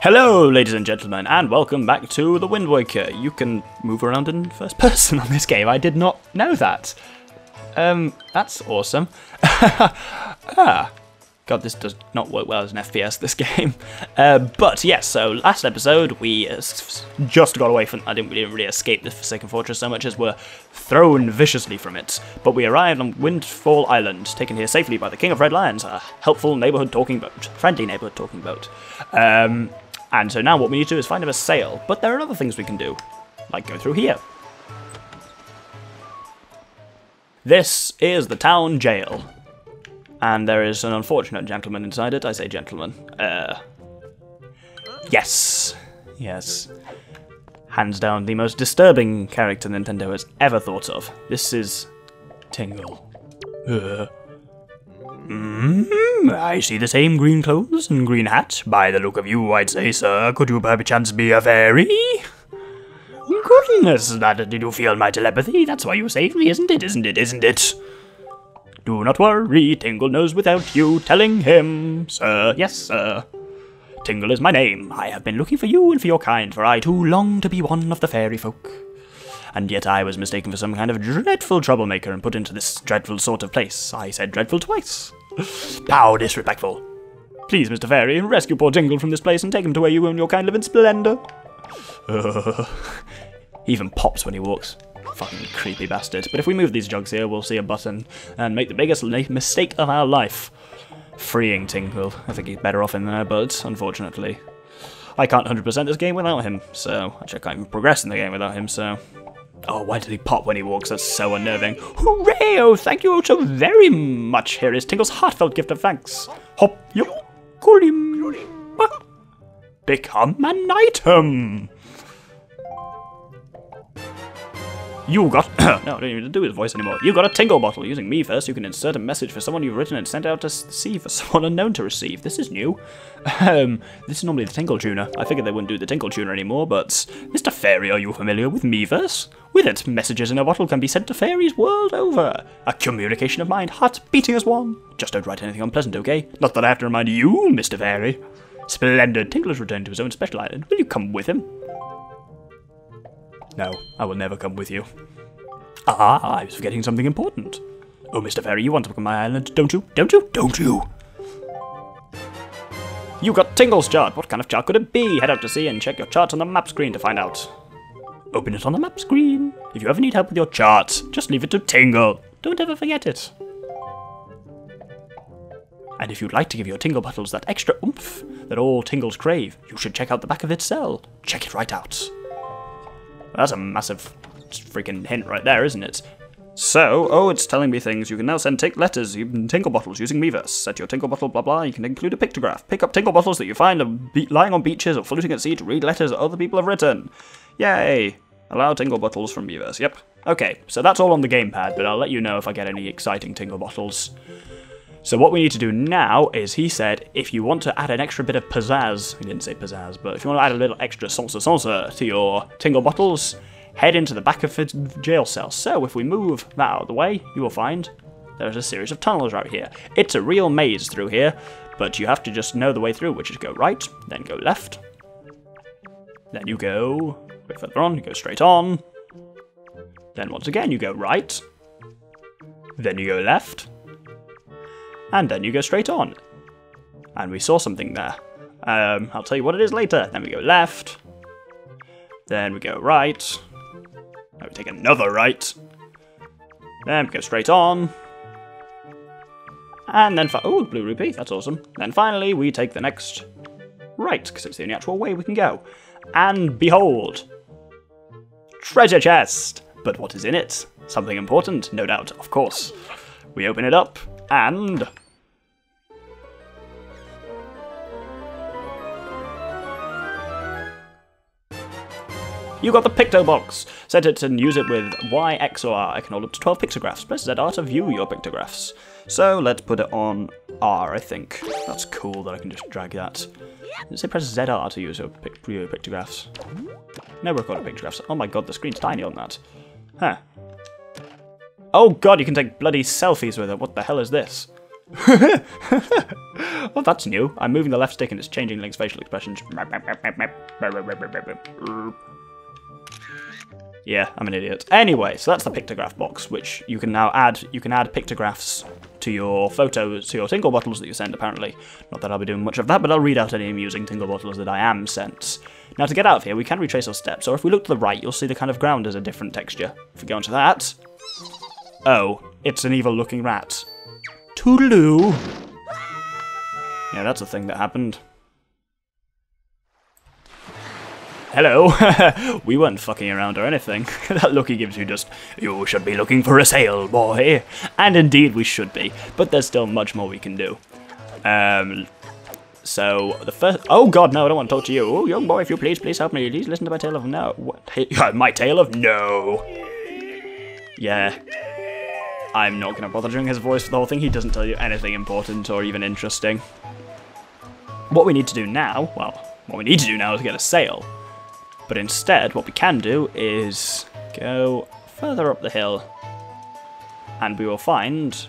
Hello, ladies and gentlemen, and welcome back to The Wind Waker. You can move around in first person on this game. I did not know that. That's awesome. God, this does not work well as an FPS, this game. But yes, so last episode we just got away from... we didn't really escape the Forsaken Fortress so much as were thrown viciously from it. But we arrived on Windfall Island, taken here safely by the King of Red Lions, a helpful neighbourhood talking boat. Friendly neighbourhood talking boat. And so now what we need to do is find him a sail, but there are other things we can do, like go through here. This is the town jail, and there is an unfortunate gentleman inside it. I say gentleman. Yes. Hands down the most disturbing character Nintendo has ever thought of. This is Tingle. I see the same green clothes and green hat. By the look of you, I'd say, sir, could you perchance be a fairy? Goodness, did you feel my telepathy? That's why you saved me, isn't it? Do not worry, Tingle knows without you telling him, sir. Yes, sir. Tingle is my name. I have been looking for you and for your kind, for I too long to be one of the fairy folk. And yet I was mistaken for some kind of dreadful troublemaker and put into this dreadful sort of place. I said dreadful twice. How disrespectful. Please, Mr. Fairy, rescue poor Tingle from this place and take him to where you and your kind live in splendour. He even pops when he walks. Fucking creepy bastard. But if we move these jugs here, we'll see a button and make the biggest mistake of our life. Freeing Tingle. I think he's better off in there, but unfortunately, I can't 100% this game without him, so actually I can't even progress in the game without him, so... Oh, why did he pop when he walks? That's so unnerving. Hooray! Oh, thank you so very much. Here is Tingle's heartfelt gift of thanks. Hop, yup, kulim. Become an item. You got... no, I don't even do his voice anymore. You got a Tingle bottle. Using me first, you can insert a message for someone you've written and sent out to sea for someone unknown to receive. This is new. This is normally the Tingle Tuner. I figured they wouldn't do the Tingle Tuner anymore, but... Mr. Fairy, are you familiar with Miiverse? With it, messages in a bottle can be sent to fairies world over. A communication of mind, hearts beating as one. Just don't write anything unpleasant, okay? Not that I have to remind you, Mr. Fairy. Splendid. Tingle has returned to his own special island. Will you come with him? No, I will never come with you. Ah, I was forgetting something important. Oh, Mr. Fairy, you want to come to my island, don't you? Don't you? You got Tingle's chart. What kind of chart could it be? Head out to sea and check your chart on the map screen to find out. Open it on the map screen. If you ever need help with your chart, just leave it to Tingle. Don't ever forget it. And if you'd like to give your Tingle bottles that extra oomph that all Tingles crave, you should check out the back of its cell. Check it right out. That's a massive freaking hint right there, isn't it? So, it's telling me things. You can now send letters, even Tingle bottles, using Miiverse. Set your Tingle bottle, blah blah, you can include a pictograph. Pick up Tingle bottles that you find lying on beaches or floating at sea to read letters that other people have written. Yay! Allow Tingle bottles from Miiverse, yep. Okay, so that's all on the gamepad, but I'll let you know if I get any exciting Tingle bottles. So what we need to do now is, he said, if you want to add an extra bit of pizzazz, he didn't say pizzazz, but if you want to add a little extra salsa to your Tingle bottles, head into the back of the jail cell. So if we move that out of the way, you will find there's a series of tunnels right here. It's a real maze through here, but you have to just know the way through, which is go right, then go left, then you go a bit further on, you go straight on, then once again you go right, then you go left, and then you go straight on. And we saw something there. I'll tell you what it is later. Then we go left, then we go right, then we take another right, then we go straight on, and then oh, blue rupee, that's awesome. Then finally we take the next right, because it's the only actual way we can go. And behold, treasure chest! But what is in it? Something important, no doubt, of course. We open it up, and... You got the Picto Box! Set it and use it with Y, X, or R. I can hold up to 12 pictographs. Press ZR to view your pictographs. So let's put it on R, I think. That's cool that I can just drag that. Did it say press ZR to use your pictographs? No recorded pictographs. Oh my god, the screen's tiny on that. Huh. Oh god, you can take bloody selfies with it. What the hell is this? Oh, that's new. I'm moving the left stick and it's changing Link's facial expressions. Yeah, I'm an idiot. Anyway, so that's the pictograph box, which you can now add. You can add pictographs to your photos, to your tingle bottles that you send, apparently. Not that I'll be doing much of that, but I'll read out any amusing tingle bottles that I am sent. Now, to get out of here, we can retrace our steps, or if we look to the right, you'll see the kind of ground has a different texture. If we go into that... Oh, it's an evil-looking rat. Toodaloo! Yeah, that's a thing that happened. Hello! We weren't fucking around or anything. That look he gives you just, you should be looking for a sale, boy. And indeed we should be, but there's still much more we can do. So, the first... Oh god, no, I don't want to talk to you. Oh, young boy, if you please help me. Please listen to my tale of no. What? My tale of no. Yeah. I'm not going to bother doing his voice for the whole thing. He doesn't tell you anything important or even interesting. What we need to do now, well, what we need to do now is get a sail. But instead, what we can do is go further up the hill, and we will find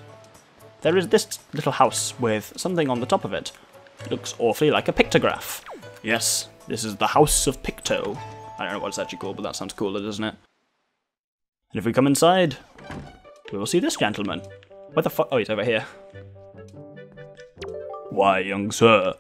there is this little house with something on the top of it. It looks awfully like a pictograph. Yes, this is the House of Picto. I don't know what it's actually called, but that sounds cooler, doesn't it? And if we come inside, we will see this gentleman. Where the fuck? Oh, he's over here. Why, young sir,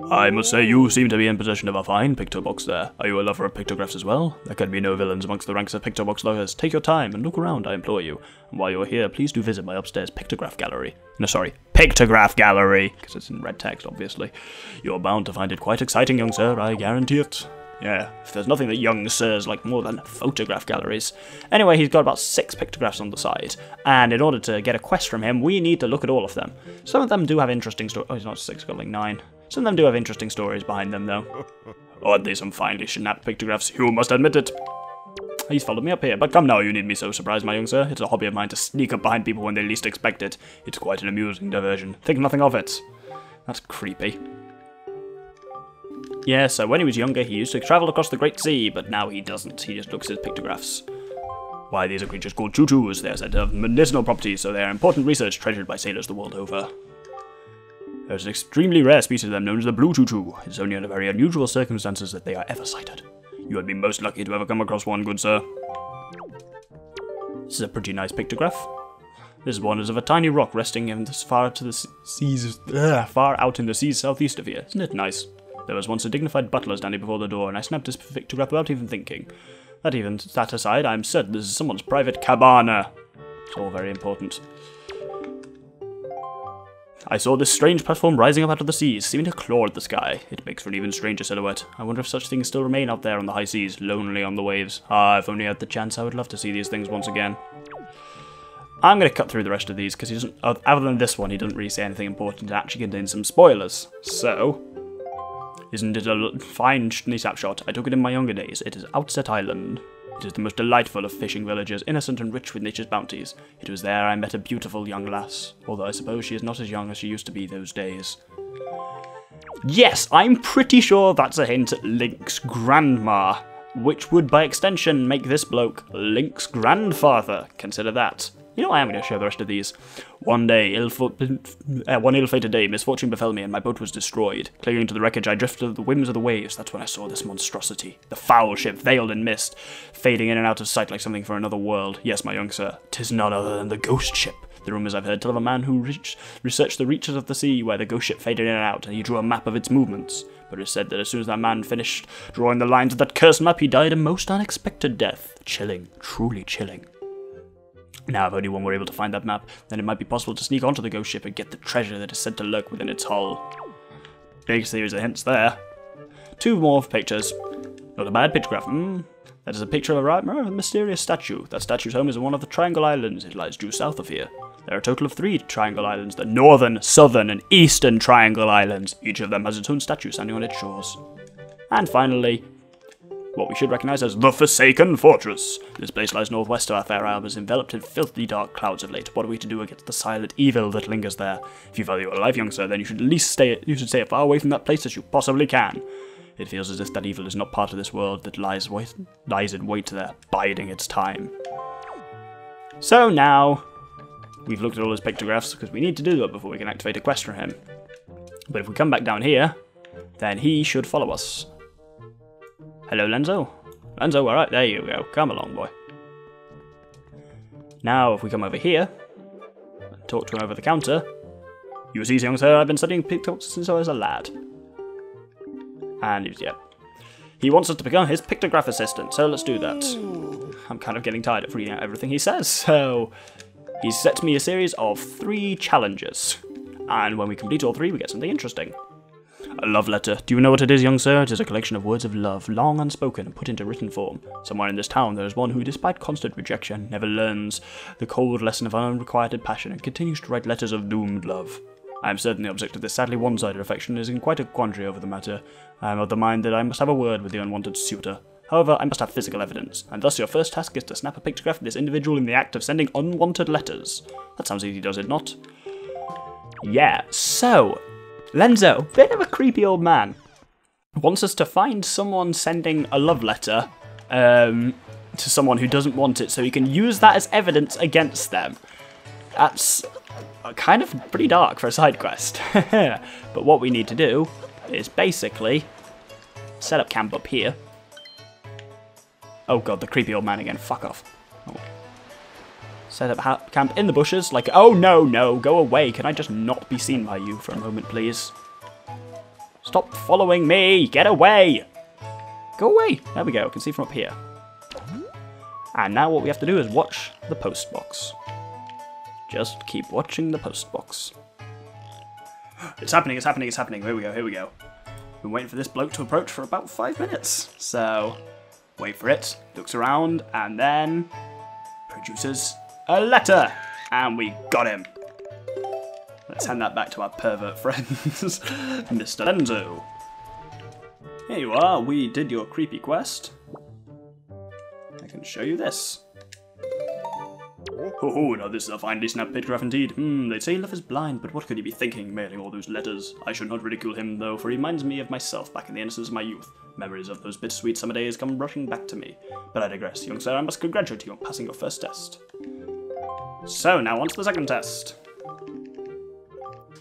I must say you seem to be in possession of a fine picto box there. Are you a lover of pictographs as well? There can be no villains amongst the ranks of picto box lovers. Take your time and look around, I implore you. And while you're here, please do visit my upstairs pictograph gallery. No, sorry, pictograph gallery, because it's in red text, obviously. You're bound to find it quite exciting, young sir, I guarantee it. Yeah, if there's nothing that young sirs like more than photograph galleries. Anyway, he's got about 6 pictographs on the side, and in order to get a quest from him, we need to look at all of them. Some of them do have interesting stories. Oh, he's not 6, he's got like 9. Some of them do have interesting stories behind them, though. Aren't they some finely snapped pictographs? You must admit it. He's followed me up here, but come now, you need me so surprised, my young sir. It's a hobby of mine to sneak up behind people when they least expect it. It's quite an amusing diversion. Think nothing of it. That's creepy. Yeah, so when he was younger, he used to travel across the Great Sea, but now he doesn't. He just looks at pictographs. Why, these are creatures called choo-choos. They are said to have medicinal properties, so they are important research treasured by sailors the world over. There's an extremely rare species of them known as the blue choo-choo. It's only under very unusual circumstances that they are ever sighted. You would be most lucky to ever come across one, good sir. This is a pretty nice pictograph. This one is of a tiny rock resting in this far out in the seas southeast of here. Isn't it nice? There was once a dignified butler standing before the door, and I snapped this pictograph without even thinking. That aside, I'm certain this is someone's private cabana. It's all very important. I saw this strange platform rising up out of the seas, seeming to claw at the sky. It makes for an even stranger silhouette. I wonder if such things still remain out there on the high seas, lonely on the waves. Ah, if only I had the chance, I would love to see these things once again. I'm going to cut through the rest of these, because he doesn't, other than this one, he doesn't really say anything important. It actually contains some spoilers. So, isn't it a fine snapshot? I took it in my younger days. It is Outset Island. It is the most delightful of fishing villages, innocent and rich with nature's bounties. It was there I met a beautiful young lass, although I suppose she is not as young as she used to be those days. Yes, I'm pretty sure that's a hint at Link's grandma, which would by extension make this bloke Link's grandfather. Consider that. You know, I am going to show the rest of these. One ill-fated day, misfortune befell me and my boat was destroyed. Clinging to the wreckage, I drifted to the whims of the waves. That's when I saw this monstrosity. The foul ship, veiled in mist, fading in and out of sight like something from another world. Yes, my young sir, 'tis none other than the ghost ship. The rumours I've heard tell of a man who researched the reaches of the sea where the ghost ship faded in and out, and he drew a map of its movements. But it is said that as soon as that man finished drawing the lines of that cursed map, he died a most unexpected death. Chilling, truly chilling. Now, if only one were able to find that map, then it might be possible to sneak onto the ghost ship and get the treasure that is said to lurk within its hull. Big series of hints there. 2 more pictures. Not a bad pictograph. That is a picture of a rather mysterious statue. That statue's home is on one of the Triangle Islands. It lies due south of here. There are a total of 3 Triangle Islands, the Northern, Southern, and Eastern Triangle Islands. Each of them has its own statue standing on its shores. And finally, what we should recognise as the Forsaken Fortress. This place lies northwest of our fair isle, but is enveloped in filthy dark clouds of late. What are we to do against the silent evil that lingers there? If you value your life, young sir, then you should at least stay as far away from that place as you possibly can. It feels as if that evil is not part of this world that lies in wait there, biding its time. So now, we've looked at all his pictographs, because we need to do that before we can activate a quest from him. But if we come back down here, then he should follow us. Hello, Lenzo? Lenzo, alright, there you go. Come along, boy. Now, if we come over here, and talk to him over the counter, you see, young sir, I've been studying pictography since I was a lad. And he's, yeah. He wants us to become his pictograph assistant, so let's do that. I'm kind of getting tired of reading out everything he says, so he's set me a series of 3 challenges. And when we complete all 3, we get something interesting. A love letter. Do you know what it is, young sir? It is a collection of words of love, long unspoken and put into written form. Somewhere in this town there is one who, despite constant rejection, never learns the cold lesson of unrequited passion and continues to write letters of doomed love. I am certain the object of this sadly one-sided affection is in quite a quandary over the matter. I am of the mind that I must have a word with the unwanted suitor. However, I must have physical evidence, and thus your first task is to snap a pictograph of this individual in the act of sending unwanted letters. That sounds easy, does it not? Yeah, so, Lenzo, bit of a creepy old man, wants us to find someone sending a love letter to someone who doesn't want it, so he can use that as evidence against them. That's kind of pretty dark for a side quest. But what we need to do is basically set up camp up here. Oh god, the creepy old man again. Fuck off. Oh. Set up camp in the bushes like... Oh no, no, go away. Can I just not be seen by you for a moment, please? Stop following me. Get away. Go away. There we go. I can see from up here. And now what we have to do is watch the post box. Just keep watching the post box. It's happening, it's happening, it's happening. Here we go, here we go. Been waiting for this bloke to approach for about 5 minutes. So, wait for it, looks around, and then produces a letter. And we got him. Let's hand that back to our pervert friends, Mr. Lenzo. Here you are, we did your creepy quest. I can show you this. Oh, now this is a finely snapped pictograph indeed. They say love is blind, but what could he be thinking, mailing all those letters? I should not ridicule him, though, for he reminds me of myself back in the innocence of my youth. Memories of those bittersweet summer days come rushing back to me. But I digress, young sir, I must congratulate you on passing your first test. So, now on to the second test.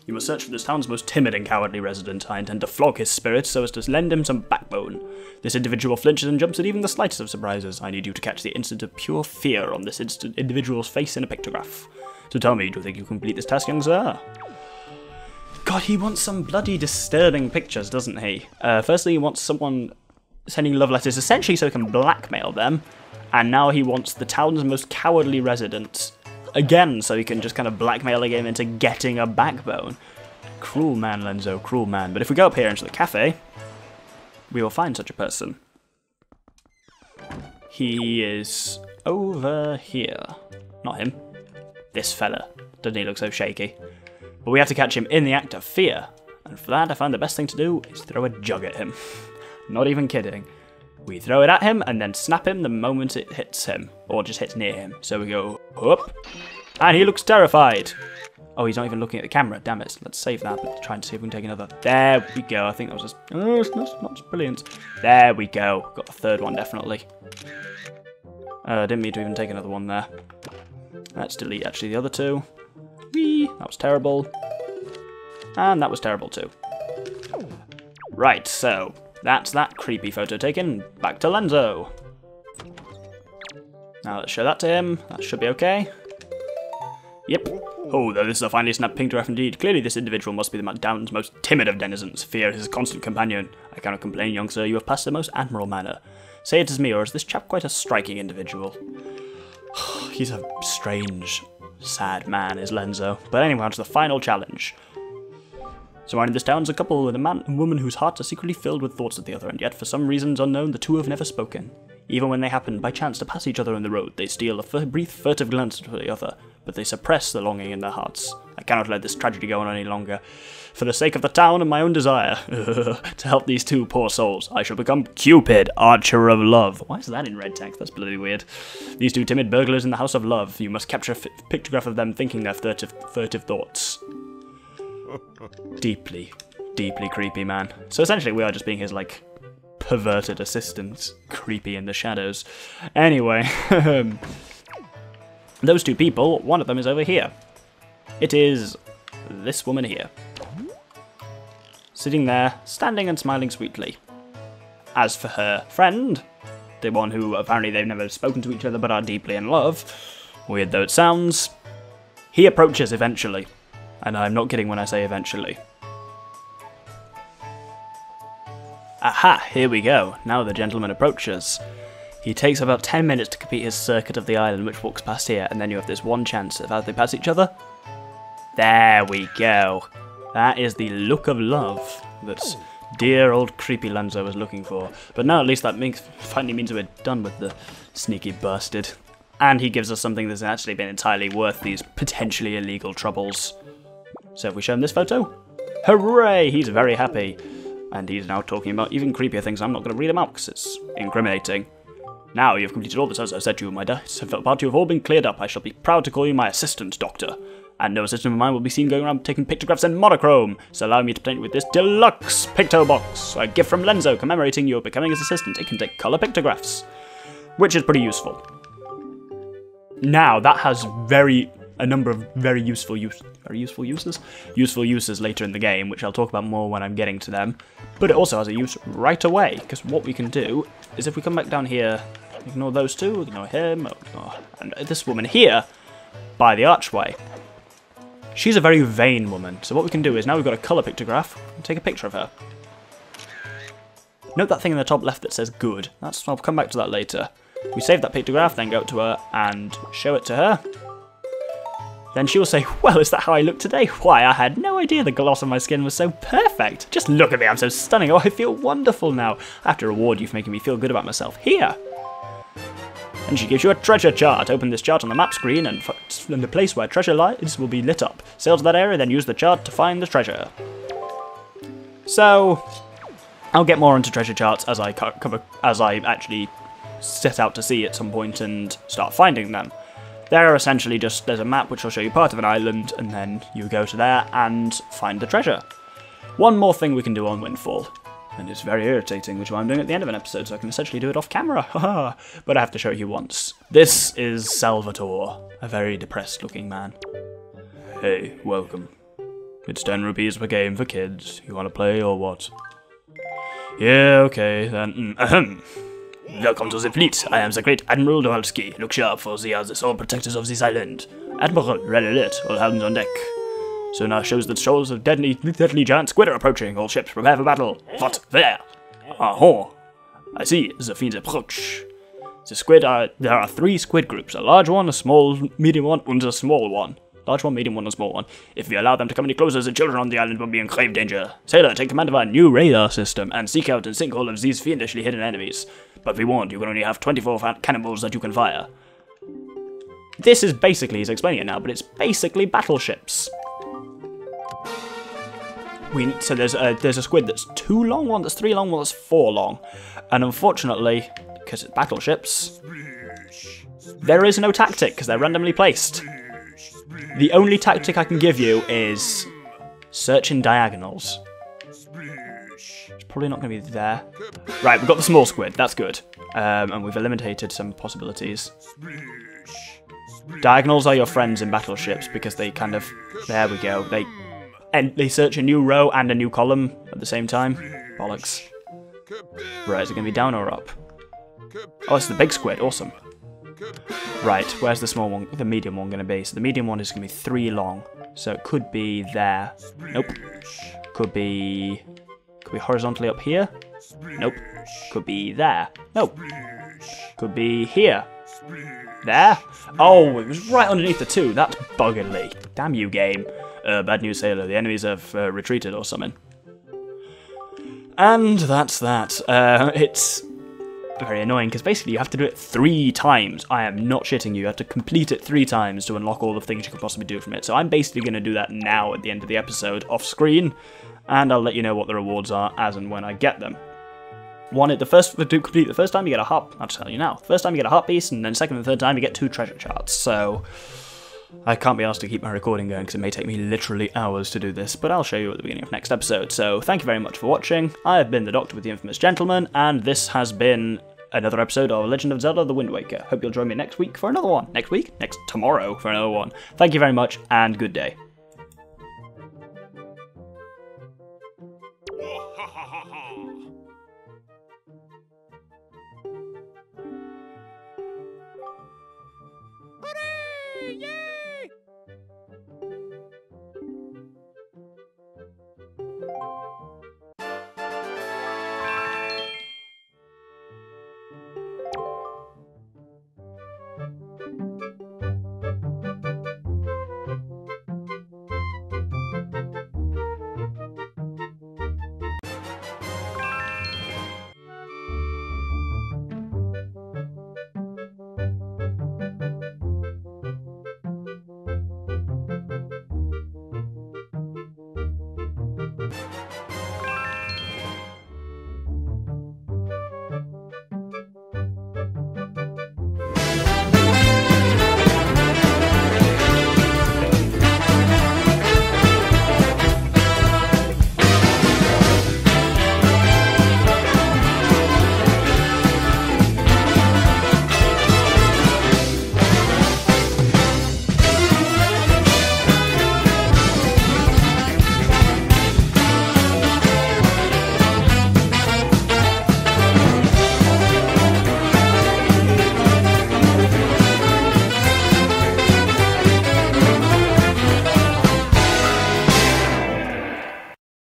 You must search for this town's most timid and cowardly resident. I intend to flog his spirit so as to lend him some backbone. This individual flinches and jumps at even the slightest of surprises. I need you to catch the instant of pure fear on this individual's face in a pictograph. So tell me, do you think you can complete this task, young sir? God, he wants some bloody disturbing pictures, doesn't he? Firstly, he wants someone sending love letters essentially so he can blackmail them. And now he wants the town's most cowardly resident again, so he can just kind of blackmail him into getting a backbone. Cruel man, Lenzo, cruel man. But if we go up here into the cafe, we will find such a person. He is over here. Not him. This fella. Doesn't he look so shaky? But we have to catch him in the act of fear. And for that, I find the best thing to do is throw a jug at him. Not even kidding. We throw it at him and then snap him the moment it hits him. Or just hits near him. So we go up. And he looks terrified. Oh, he's not even looking at the camera. Damn it. Let's save that, but try and see if we can take another. There we go. I think that was just... Oh, it's not brilliant. There we go. Got the third one, definitely. Didn't mean to even take another one there. Let's delete, actually, the other 2. Whee! That was terrible. And that was terrible, too. Right, so... That's that creepy photo taken. Back to Lenzo. Now let's show that to him. That should be okay. Yep. Oh, though this is a finely snapped pictograph indeed. Clearly this individual must be the town's most timid of denizens. Fear is his constant companion. I cannot complain, young sir. You have passed a most admirable manner. Say it is me, or is this chap quite a striking individual? He's a strange, sad man, is Lenzo. But anyway, on to the final challenge. So in this town is a couple with a man and woman whose hearts are secretly filled with thoughts of the other, and yet for some reasons unknown the two have never spoken. Even when they happen by chance to pass each other on the road, they steal a brief furtive glance at the other, but they suppress the longing in their hearts. I cannot let this tragedy go on any longer. For the sake of the town and my own desire, to help these two poor souls, I shall become Cupid, Archer of Love. Why is that in red text? That's bloody weird. These two timid burglars in the House of Love. You must capture a pictograph of them thinking their furtive thoughts. Deeply, deeply creepy, man. So essentially we are just being his, like, perverted assistants. Creepy in the shadows. Anyway, those two people, one of them is over here. It is this woman here. Sitting there, standing and smiling sweetly. As for her friend, the one who apparently they've never spoken to each other but are deeply in love, weird though it sounds, he approaches eventually. And I'm not kidding when I say eventually. Aha, here we go. Now the gentleman approaches. He takes about 10 minutes to complete his circuit of the island, which walks past here, and then you have this one chance of how they pass each other. There we go. That is the look of love that dear old creepy Lenzo was looking for. But now at least that finally means we're done with the sneaky bastard. And he gives us something that's actually been entirely worth these potentially illegal troubles. So if we show him this photo, hooray, he's very happy. And he's now talking about even creepier things. I'm not going to read them out because it's incriminating. Now you've completed all this as I said to you, my dice about you have all been cleared up. I shall be proud to call you my assistant, Doctor. And no assistant of mine will be seen going around taking pictographs in monochrome. So allow me to present you with this deluxe picto box, a gift from Lenzo commemorating your becoming his assistant. It can take colour pictographs, which is pretty useful. Now that has a number of very useful uses later in the game, which I'll talk about more when I'm getting to them. But it also has a use right away, because what we can do is if we come back down here, ignore those two, ignore him, and this woman here by the archway. She's a very vain woman, so what we can do is now we've got a colour pictograph, take a picture of her. Note that thing in the top left that says good. I'll come back to that later. We save that pictograph, then go up to her and show it to her. Then she will say, well, is that how I look today? Why, I had no idea the gloss on my skin was so perfect. Just look at me, I'm so stunning. Oh, I feel wonderful now. I have to reward you for making me feel good about myself. Here. And she gives you a treasure chart. Open this chart on the map screen and the place where treasure lies will be lit up. Sail to that area, then use the chart to find the treasure. So, I'll get more into treasure charts as I actually set out to sea at some point and start finding them. They're essentially just, there's a map which will show you part of an island, and then you go to there and find the treasure. One more thing we can do on Windfall, and it's very irritating, which is why I'm doing at the end of an episode, so I can essentially do it off camera, haha, but I have to show you once. This is Salvatore, a very depressed looking man. Hey, welcome. It's 10 rupees per game for kids. You want to play or what? Yeah, okay, then, Welcome to the fleet. I am the great Admiral Doralski. Look sharp, for they are the sole protectors of this island. Admiral, red alert. All hands on deck. Sonar shows that shoals of deadly giant squid are approaching. All ships prepare for battle. What? There. Ah-ho. I see. The fiends approach. There are 3 squid groups. A large one, a small, medium one, and a small one. Large one, medium one, and small one. If we allow them to come any closer, the children on the island will be in grave danger. Sailor, take command of our new radar system and seek out and sink all of these fiendishly hidden enemies. But be warned, you can only have 24 cannonballs that you can fire. This is basically, he's explaining it now, but it's basically battleships. So there's a squid that's 2 long, one that's 3 long, one that's 4 long. And unfortunately, because it's battleships, there is no tactic, because they're randomly placed. The only tactic I can give you is search in diagonals. It's probably not going to be there. Right, we've got the small squid, that's good. And we've eliminated some possibilities. Diagonals are your friends in battleships because they kind of... There we go. They search a new row and a new column at the same time. Bollocks. Right, is it going to be down or up? Oh, it's the big squid, awesome. Right, where's the small one, the medium one going to be? So the medium one is going to be 3 long. So it could be there. Nope. Could be horizontally up here. Nope. Could be there. Nope. Could be here. There. Oh, it was right underneath the 2. That's buggerly. Damn you, game. Bad news, sailor. The enemies have retreated or something. And that's that. It's very annoying because basically you have to do it 3 times. I am not shitting you. You have to complete it 3 times to unlock all the things you can possibly do from it. So I'm basically going to do that now at the end of the episode off screen, and I'll let you know what the rewards are as and when I get them. To complete the first time you get a heart. I'll tell you now. First time you get a heart piece, and then second and third time you get 2 treasure charts. So I can't be asked to keep my recording going because it may take me literally hours to do this, but I'll show you at the beginning of next episode. So thank you very much for watching. I have been the Doctor with the Infamous Gentleman, and this has been another episode of Legend of Zelda: The Wind Waker. Hope you'll join me next week for another one. Tomorrow for another one. Thank you very much, and good day.